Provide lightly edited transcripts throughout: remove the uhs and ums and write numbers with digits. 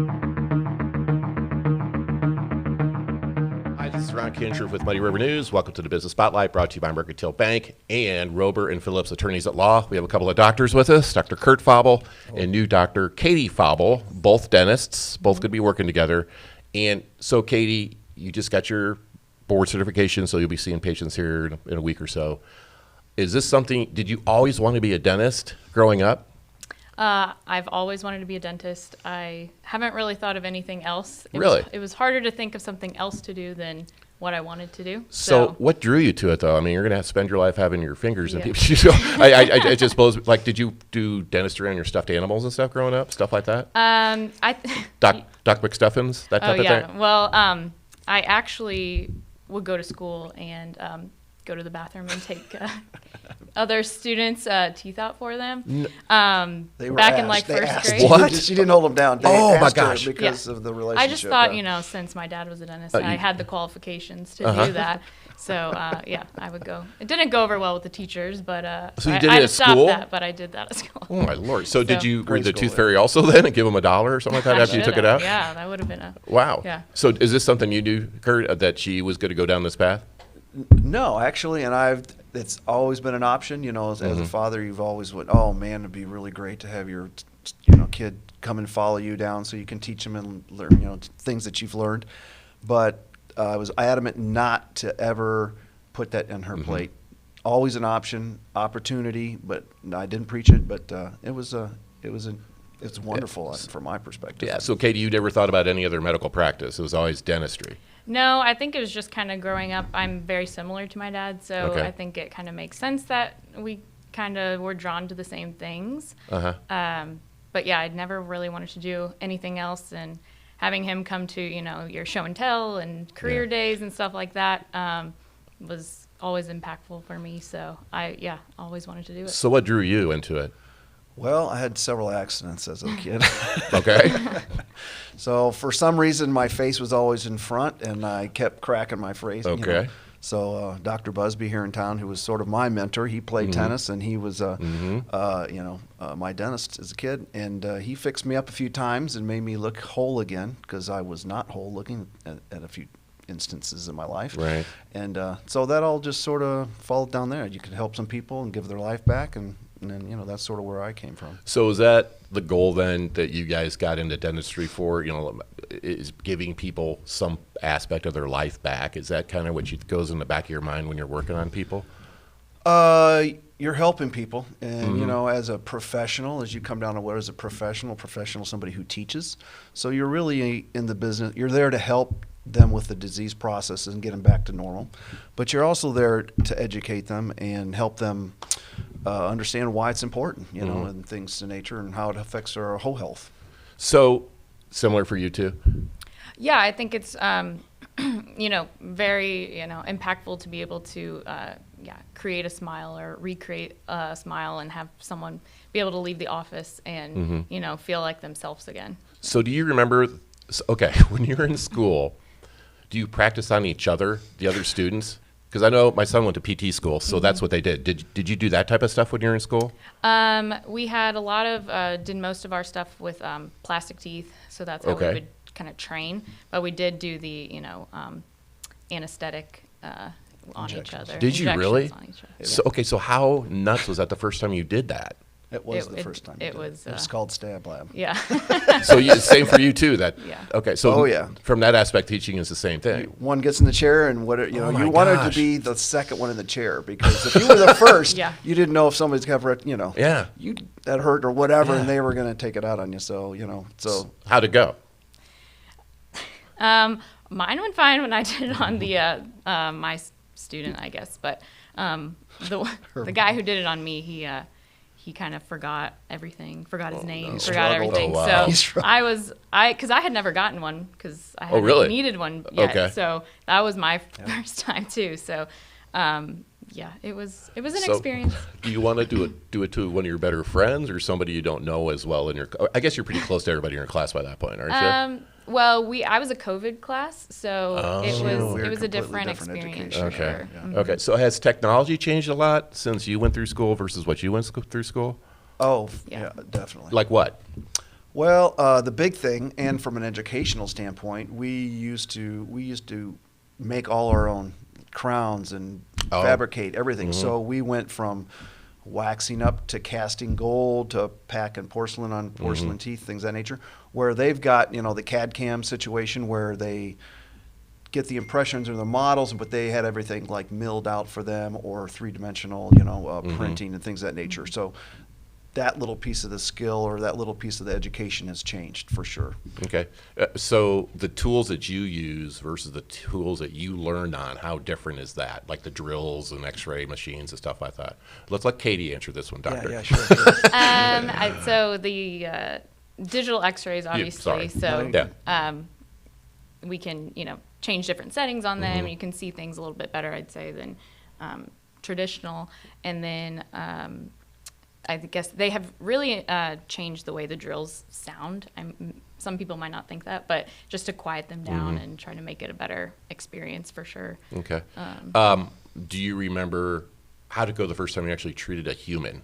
Hi, this is Ron Kinscherf with Muddy River News. Welcome to the Business Spotlight, brought to you by Mercantile Bank and Rober and Phillips Attorneys at Law. We have a couple of doctors with us, Dr. Curt Fauble and new Dr. Kadi Fauble, both dentists, both going to be working together. And so, Kadi, you just got your board certification, so you'll be seeing patients here in a week or so. Is this something, did you always want to be a dentist growing up? I've always wanted to be a dentist. I haven't really thought of anything else. It was harder to think of something else to do than what I wanted to do. So what drew you to it, though? I mean, you're going to have to spend your life having your fingers in people. I just suppose, like, did you do dentistry on your stuffed animals and stuff growing up, stuff like that? Doc McStuffins, that type of thing? Well, I actually would go to school and go to the bathroom and take other students' teeth out for them. They were back asked. in like They first asked. grade. What? She didn't hold them down. They Oh, my asked her gosh. because of the relationship. I just thought, since my dad was a dentist, I had the qualifications to do that. So, I would go. It didn't go over well with the teachers, but So you did I it had at to stop school? that, but I did that at school. Oh, my Lord. So did you read the Grade Tooth school, Fairy also then and give them $1 or something like that I after you took it should've. out? Yeah, that would have been a... Wow. Yeah. So is this something you knew, Curt, that she was going to go down this path? No, actually, and it's always been an option. As a father, you've always went, oh man, it'd be really great to have your, kid come and follow you down so you can teach them and learn, things that you've learned. But I was adamant not to ever put that in her plate. Always an opportunity, but I didn't preach it. But it's wonderful from my perspective. Yeah. So, Kadi, you never thought about any other medical practice. It was always dentistry. No, I think it was just kind of growing up. I'm very similar to my dad, so I think it kind of makes sense that we kind of were drawn to the same things. But yeah, I'd never really wanted to do anything else, and having him come to, your show and tell and career days and stuff like that was always impactful for me. So I always wanted to do it. So what drew you into it? Well, I had several accidents as a kid. Okay. So for some reason, my face was always in front, and I kept cracking my face. Okay. So Dr. Busby here in town, who was sort of my mentor, he played tennis, and he was, my dentist as a kid. And he fixed me up a few times and made me look whole again, because I was not whole looking at a few instances in my life. Right. And so that all just sort of followed down there. You could help some people and give their life back, and then, that's sort of where I came from. So is that the goal then that you guys got into dentistry for, is giving people some aspect of their life back? Is that kind of what goes in the back of your mind when you're working on people? You're helping people, and as a professional, as you come down to what is a professional, somebody who teaches. So you're really in the business. You're there to help them with the disease process and get them back to normal, but you're also there to educate them and help them understand why it's important, and things to nature and how it affects our whole health. So similar for you too? Yeah, I think it's very impactful to be able to create a smile or recreate a smile and have someone be able to leave the office and feel like themselves again. So do you remember? Okay, when you were in school, do you practice on each other, the other students? Because I know my son went to PT school, so that's what they did. Did you do that type of stuff when you were in school? We had a lot of did most of our stuff with plastic teeth, so that's how we would kind of train. But we did do the anesthetic on each other. Did you really? On each other. So how nuts was that the first time you did that? It was the first time. It was called Stab Lab. Yeah. So same for you too. Yeah. Okay. So oh, yeah. From that aspect, teaching is the same thing. One gets in the chair, and you wanted to be the second one in the chair, because if you were the first, Yeah. you didn't know if somebody's covered, Yeah. that hurt or whatever, and they were going to take it out on you. So so How'd it go? Mine went fine when I did it on the my student, I guess, but the guy who did it on me, he kind of forgot everything, forgot his name, forgot everything. Oh, wow. So because I had never gotten one, because I hadn't really? needed one yet. Okay. So that was my first time too. So it was an experience. Do you want to do it to one of your better friends or somebody you don't know as well I guess you're pretty close to everybody in your class by that point, aren't you? Well, I was a COVID class, so it was a completely different different experience. education. Okay. For sure. Okay. So has technology changed a lot since you went through school versus what you went through school? Oh, Yeah. yeah, definitely. Like what? Well, the big thing, and from an educational standpoint, we used to make all our own crowns and fabricate everything. So we went from waxing up to casting gold to packing porcelain on porcelain teeth, things of that nature. Where they've got the CAD CAM situation where they get the impressions or the models, but they had everything like milled out for them or three-dimensional, printing and things of that nature. So that little piece of the skill or that little piece of the education has changed for sure. Okay. So the tools that you use versus the tools that you learned on, how different is that? Like the drills and x-ray machines and stuff like that. Let's let Kadi answer this one, Doctor. Yeah, sure. So the digital x-rays, obviously. We can, change different settings on them. You can see things a little bit better, I'd say, than traditional. And then I guess they have really changed the way the drills sound. Some people might not think that, but just to quiet them down and try to make it a better experience for sure. Okay. Do you remember how to go the first time you actually treated a human?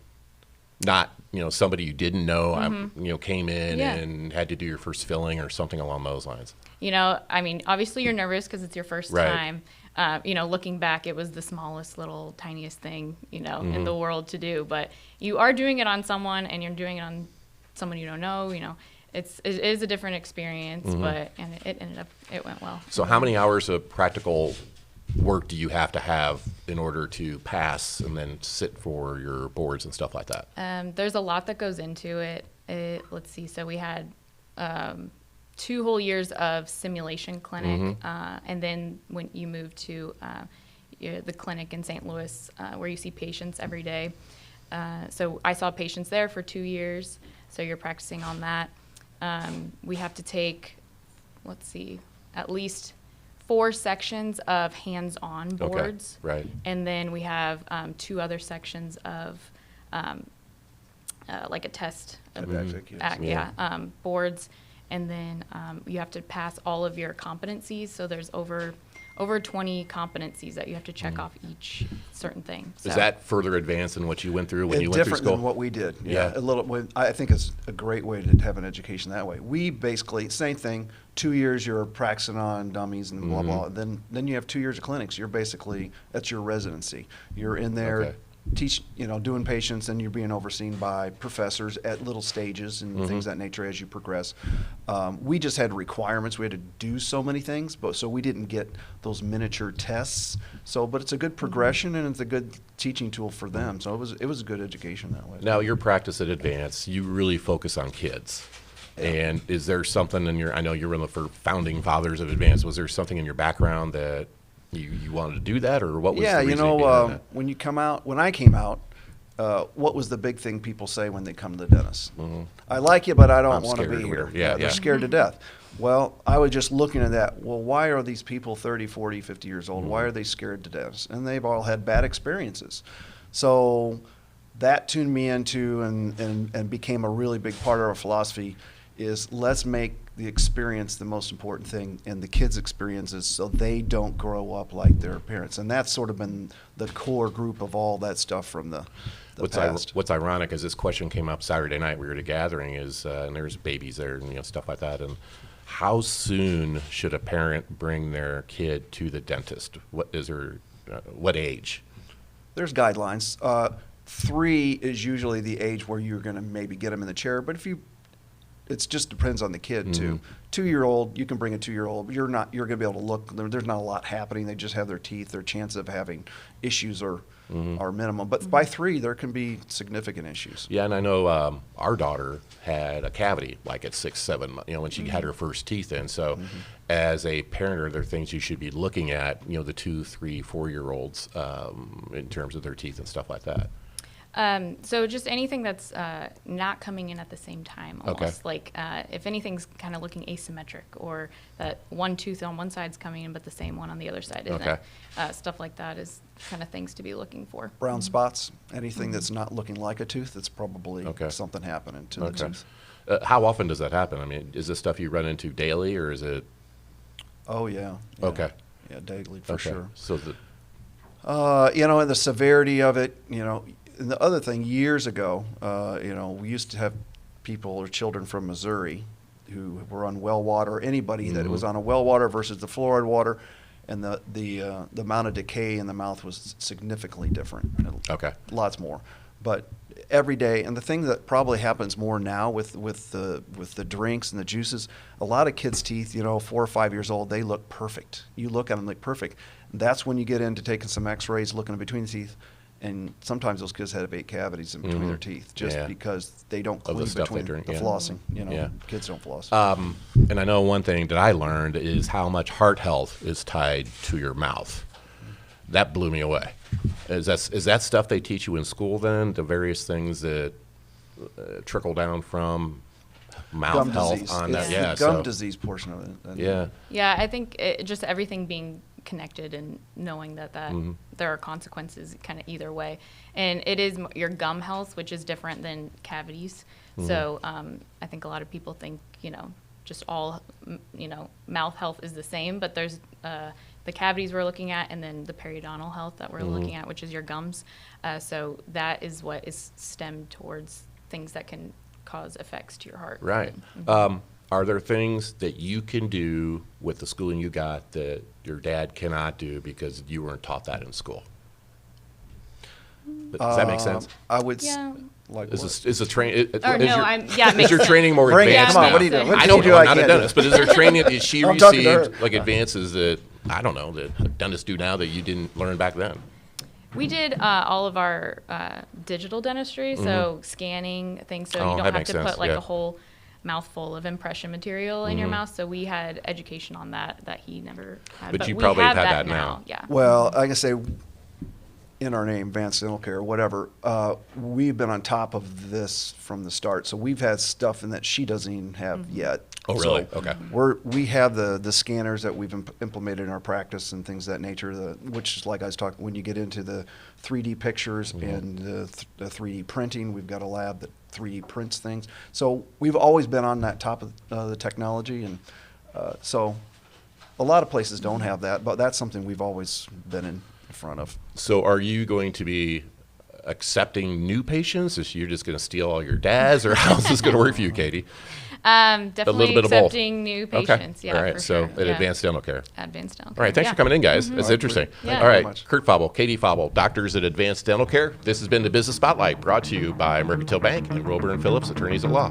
Not, somebody you didn't know, came in and had to do your first filling or something along those lines. Obviously you're nervous because it's your first time. Looking back, it was the smallest, little, tiniest thing, in the world to do. But you are doing it on someone, and you're doing it on someone you don't know. It is a different experience, but it went well. So how many hours of practical work do you have to have in order to pass and then sit for your boards and stuff like that? There's a lot that goes into it. Let's see. So we had 2 whole years of simulation clinic, and then when you move to the clinic in St. Louis, where you see patients every day. So I saw patients there for 2 years, so you're practicing on that. We have to take, at least 4 sections of hands-on boards. Okay, right. And then we have 2 other sections of like a test boards. And then you have to pass all of your competencies. So there's over 20 competencies that you have to check off each certain thing. So. Is that further advanced than what you went through when you went through different school? than what we did. Yeah. A little. I think it's a great way to have an education that way. We basically, same thing, 2 years you're practicing on dummies and blah, blah. Then you have 2 years of clinics. You're basically, that's your residency. You're in there. Doing patients, and you're being overseen by professors at little stages and things of that nature as you progress. We just had requirements. We had to do so many things, so we didn't get those miniature tests. But it's a good progression, and it's a good teaching tool for them. So it was a good education that way. Now, your practice at Advance, you really focus on kids. Yeah. And is there something I know you're one of the founding fathers of Advance. Was there something in your background that you wanted to do that, or what was the reason behind that? When I came out, what was the big thing people say when they come to the dentist? I like you, but I don't want to be here. They're scared to death. Well, I was just looking at that. Well, why are these people 30, 40, 50 years old? Why are they scared to death? And they've all had bad experiences. So that tuned me into and became a really big part of our philosophy is let's make the experience the most important thing and the kids' experiences so they don't grow up like their parents. And that's sort of been the core group of all that stuff from the past. What's ironic is this question came up Saturday night. We were at a gathering, and there's babies there and stuff like that. And how soon should a parent bring their kid to the dentist? What age? There's guidelines. 3 is usually the age where you're going to maybe get them in the chair. But it just depends on the kid too. 2-year-old, you can bring a 2-year-old. You're going to be able to look. There's not a lot happening. They just have their teeth. Their chance of having issues are minimum. But by 3, there can be significant issues. Yeah, and I know our daughter had a cavity like at 6, 7 months. When she had her first teeth in. So, as a parent, are there things you should be looking at? The 2, 3, 4-year-olds in terms of their teeth and stuff like that. So just anything that's not coming in at the same time, almost like if anything's kind of looking asymmetric, or that one tooth on one side's coming in but the same one on the other side isn't. Stuff like that is kind of things to be looking for. Brown spots, anything that's not looking like a tooth, it's probably something happening to the tooth. How often does that happen? I mean, is this stuff you run into daily, or is it? Oh, yeah. Okay. Yeah, daily for sure. So and the severity of it, and the other thing, years ago, we used to have people or children from Missouri who were on well water, or anybody that was on a well water versus the fluoride water, and the amount of decay in the mouth was significantly different. Okay. Lots more. But every day, and the thing that probably happens more now with the drinks and the juices, a lot of kids' teeth, 4 or 5 years old, they look perfect. You look at them, like perfect. That's when you get into taking some x-rays, looking between the teeth, and sometimes those kids have 8 cavities in between their teeth just because they don't clean between the flossing. Kids don't floss. And I know one thing that I learned is how much heart health is tied to your mouth. That blew me away. Is that stuff they teach you in school then? The various things that trickle down from mouth Gum health disease. on It's that? the gum disease portion of it. Yeah. Yeah, I think just everything being connected and knowing that there are consequences kind of either way. And it is your gum health, which is different than cavities. So I think a lot of people think, just all, mouth health is the same, but there's the cavities we're looking at and then the periodontal health that we're looking at, which is your gums. So that is what is stemmed towards things that can cause effects to your heart. Right. Are there things that you can do with the schooling you got that your dad cannot do because you weren't taught that in school? Does that make sense? I would. Yeah. Like Is the train? Or no, it makes Is your training more Bring it. advanced Come on, now? what are you doing? What I can don't you do know. I I'm not a can't do? dentist, but is there training that she I'm talking to received, her. like advances that I don't know that dentists do now that you didn't learn back then? We did all of our digital dentistry, so scanning things, so you don't that have makes to sense, put like yeah. a whole mouthful of impression material in your mouth. So we had education on that he never had. But you we probably have have had that now. Yeah. Well, like I say, in our name, Advanced Dental Care, whatever, we've been on top of this from the start. So we've had stuff in that she doesn't even have yet. Oh, really? So Okay. We have the scanners that we've implemented in our practice and things of that nature, which is like I was talking, when you get into the 3D pictures and the 3D printing, we've got a lab that 3D prints things. So we've always been on that top of the technology. And so a lot of places don't have that, but that's something we've always been in front of. So are you going to be accepting new patients? Is you're just going to steal all your dads, or how's this going to work for you, Katie? Definitely bit of both. accepting new patients. Okay. Yeah, All right. for So sure. at Yeah. Advanced Dental Care. Advanced Dental All right. Care, Thanks for coming in, guys. That's interesting. Yeah. All Thank you right. very much. Curt Fauble, Katie Fauble, doctors at Advanced Dental Care. This has been the Business Spotlight, brought to you by Mercantile Bank and Rober and Phillips, attorneys at law.